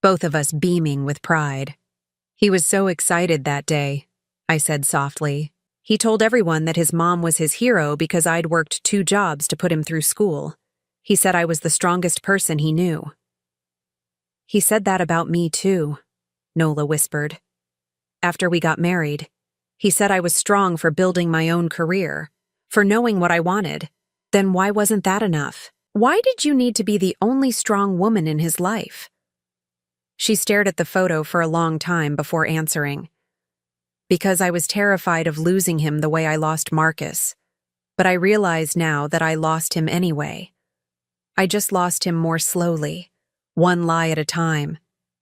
both of us beaming with pride. "He was so excited that day," I said softly. "He told everyone that his mom was his hero because I'd worked 2 jobs to put him through school. He said I was the strongest person he knew." "He said that about me too," Nola whispered. "After we got married, he said I was strong for building my own career, for knowing what I wanted. Then why wasn't that enough? Why did you need to be the only strong woman in his life?" She stared at the photo for a long time before answering. "Because I was terrified of losing him the way I lost Marcus. But I realize now that I lost him anyway. I just lost him more slowly, one lie at a time."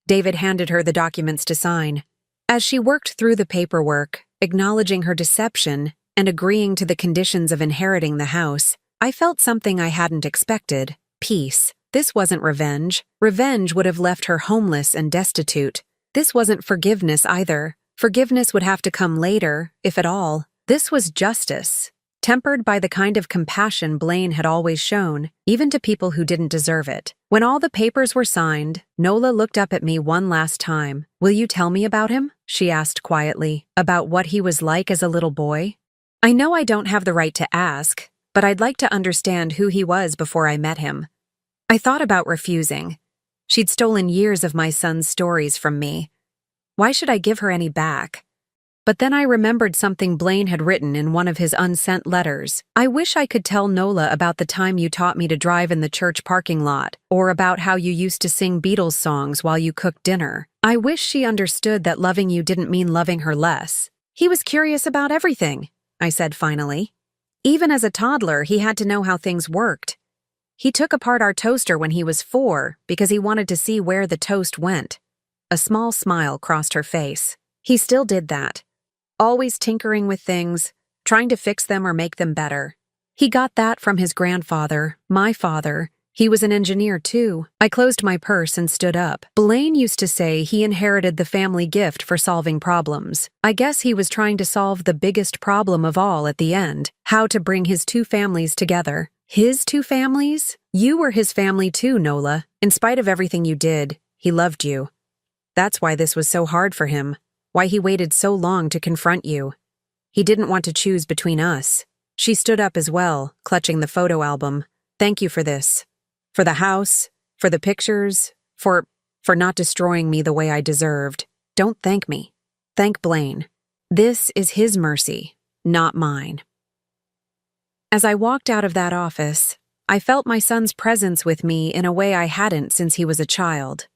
David handed her the documents to sign. As she worked through the paperwork, acknowledging her deception and agreeing to the conditions of inheriting the house, I felt something I hadn't expected: peace. This wasn't revenge. Revenge would have left her homeless and destitute. This wasn't forgiveness either. Forgiveness would have to come later, if at all. This was justice, tempered by the kind of compassion Blaine had always shown, even to people who didn't deserve it. When all the papers were signed, Nola looked up at me one last time. "Will you tell me about him?" she asked quietly. "About what he was like as a little boy? I know I don't have the right to ask, but I'd like to understand who he was before I met him." I thought about refusing. She'd stolen years of my son's stories from me. Why should I give her any back? But then I remembered something Blaine had written in one of his unsent letters. "I wish I could tell Nola about the time you taught me to drive in the church parking lot, or about how you used to sing Beatles songs while you cooked dinner. I wish she understood that loving you didn't mean loving her less." "He was curious about everything," I said finally. "Even as a toddler, he had to know how things worked. He took apart our toaster when he was 4 because he wanted to see where the toast went." A small smile crossed her face. "He still did that. Always tinkering with things, trying to fix them or make them better. He got that from his grandfather, my father. He was an engineer too." I closed my purse and stood up. "Blaine used to say he inherited the family gift for solving problems. I guess he was trying to solve the biggest problem of all at the end, how to bring his 2 families together." "His 2 families? You were his family too, Nola. In spite of everything you did, he loved you. That's why this was so hard for him, why he waited so long to confront you. He didn't want to choose between us." She stood up as well, clutching the photo album. "Thank you for this. For the house, for the pictures, for not destroying me the way I deserved. Don't thank me. Thank Blaine. This is his mercy, not mine." As I walked out of that office, I felt my son's presence with me in a way I hadn't since he was a child.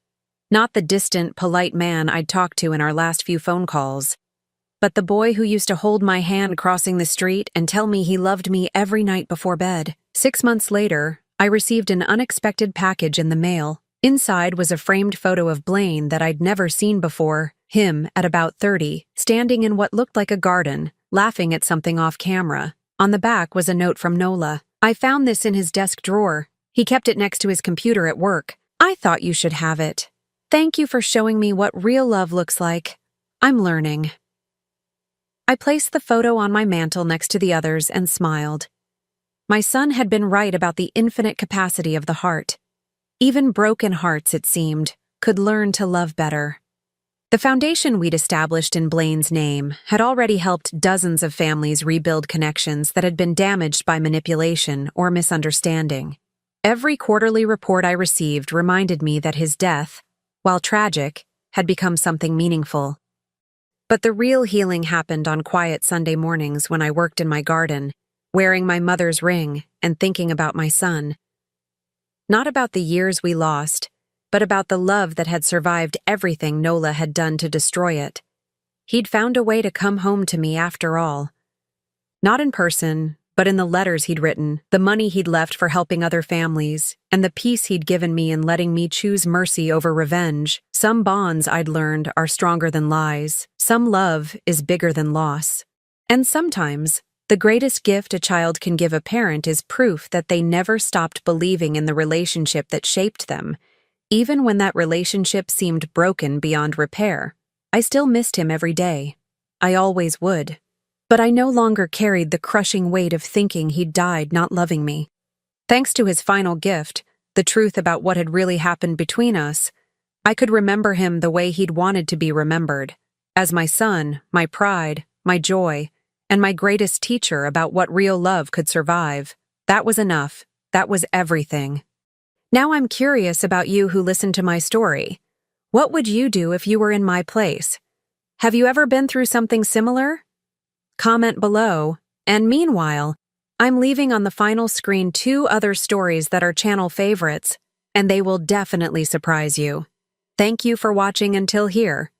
Not the distant, polite man I'd talked to in our last few phone calls, but the boy who used to hold my hand crossing the street and tell me he loved me every night before bed. 6 months later, I received an unexpected package in the mail. Inside was a framed photo of Blaine that I'd never seen before, him at about 30, standing in what looked like a garden, laughing at something off camera. On the back was a note from Nola. "I found this in his desk drawer. He kept it next to his computer at work. I thought you should have it." Thank you for showing me what real love looks like. I'm learning. I placed the photo on my mantle next to the others and smiled. My son had been right about the infinite capacity of the heart. Even broken hearts, it seemed, could learn to love better. The foundation we'd established in Blaine's name had already helped dozens of families rebuild connections that had been damaged by manipulation or misunderstanding. Every quarterly report I received reminded me that his death, while tragic, had become something meaningful. But the real healing happened on quiet Sunday mornings when I worked in my garden, wearing my mother's ring and thinking about my son. Not about the years we lost, but about the love that had survived everything Nola had done to destroy it. He'd found a way to come home to me after all. Not in person, but in the letters he'd written, the money he'd left for helping other families, and the peace he'd given me in letting me choose mercy over revenge. Some bonds, I'd learned, are stronger than lies. Some love is bigger than loss. And sometimes, the greatest gift a child can give a parent is proof that they never stopped believing in the relationship that shaped them, even when that relationship seemed broken beyond repair. I still missed him every day. I always would. But I no longer carried the crushing weight of thinking he'd died not loving me. Thanks to his final gift, the truth about what had really happened between us, I could remember him the way he'd wanted to be remembered, as my son, my pride, my joy, and my greatest teacher about what real love could survive. That was enough. That was everything. Now I'm curious about you who listened to my story. What would you do if you were in my place? Have you ever been through something similar? Comment below, and meanwhile, I'm leaving on the final screen 2 other stories that are channel favorites, and they will definitely surprise you. Thank you for watching until here.